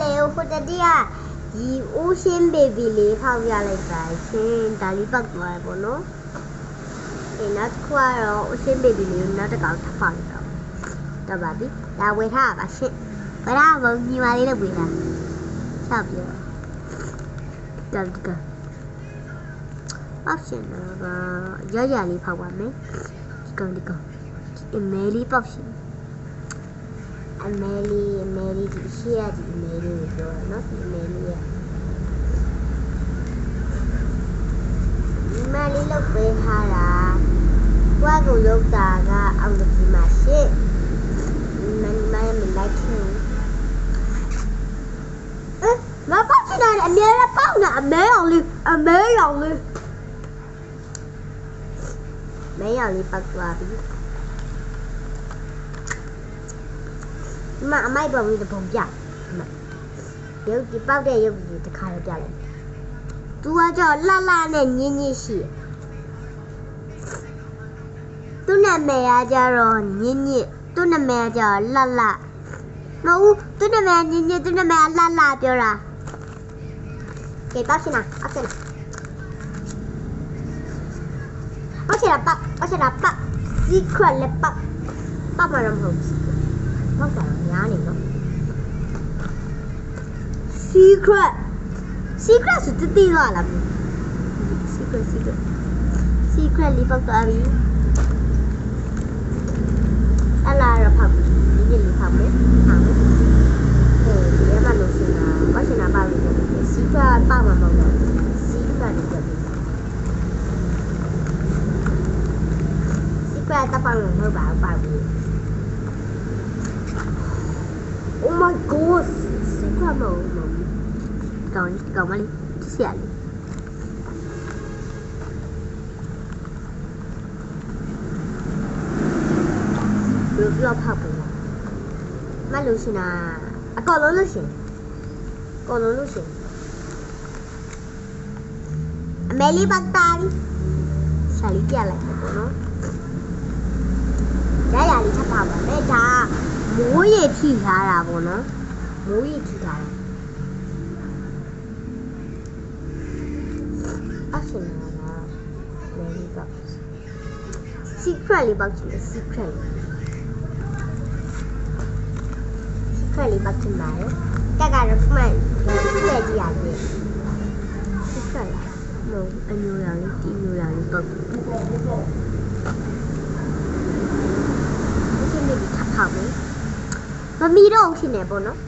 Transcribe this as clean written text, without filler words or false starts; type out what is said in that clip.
လေဟိုတတိယဒီဦးရှင်းဘေဘီလေးဖောက်ပြလိုက်တာရှင်ဒါလေးပတ်သွားရပေါ့နော်ဒီနောက်တစ်ခုကတော့ဦးရှင်းဘေဘီလေးကိုနောက်တစ်ကောင်ထပ်ဖောက်တော့တော့ပါပြီဒါဝယ်ထားပါရှင်ဝယ်ထားပါညီမလေးလည်းဝယ်ထားဆက်ပြောဒါဒီကအောက်ရှင်တော့ရလေးဖောက်ပါမယ်ဒီကောင်အမဲလေးပေါက်ရှင်အမဲလေးဒီရှေ့ရဒီအမဲလေးကိုပြောရနော်ဒီအမဲလေးရဒီမလေးလောက်ပေးထားတာဘွားကိုလောက်တာကအောင်တကြီးမှာရှေ့မလိုက်ခင်မပေါက်ချင်တယ်အမဲလေးပေါက်နေအမဲရောင်လေးမဲရောင်လေးပေါက်သွားပြီအမိုက်ပေါ်ပြီးတပုံပြရုပ်ဒီပေါက်တဲ့ရုပ်ကြီးတစ်ခါတော့ပြလိုက်သူကကြောလှနဲ့ညင်းရှိသူ့နာမည်ကကြတော့ညင်းသူ့နာမည်ကကြလှမဟုတ်သူ့နာမည်ညင်းသူ့နာမည်လှပြောတာကဲပေါက်ချင်တာပေါက်ချင်တာပတ် secret လည်းပတ်မှာတော့မဟုတ်ဘူးဟုတ်တယ်များနေတော့ secret ဆိုတတိလာလား secret လေးပတ်သွားပြီအလားရဖောက်ဒီနေ့လေးဖောက်မယ်ဒီထဲမှာလို့ရှင်တာဘာရှင်တာပါလို့ secret ပါမှာမဟုတ်ဘူး secret လို့ပြောတယ်တပန်းလို့မဟုတ်ပါဘူး Oh my god စိတ်ကမဟုတ်ကောင်းမလေးဆရာလေးဘယ်လိုဖောက်ပုံလဲမလို့ရှင်တာအကောလုံးလို့ရှင်အမဲလေးပတ်တာဆာလီပြလိုက်ပေါ့နော်ရလေးချက်ပါပါမယ်ဒါမိုးရေထိထားတာပေါ့နော်မိုးရေထိထားတာအရှင်ကလည်းလေးပေါ့ secret လေးပေါ့ချင် secret လေးပေါ့ချင်ပါလေတက်ကတော့မှန်ကြည့်ရတယ် secret လားမဟုတ်အညိုရောင်လေးတီညိုရောင်လေးပေါ့မမီတော့ဖြစ်နေပေါ့နော်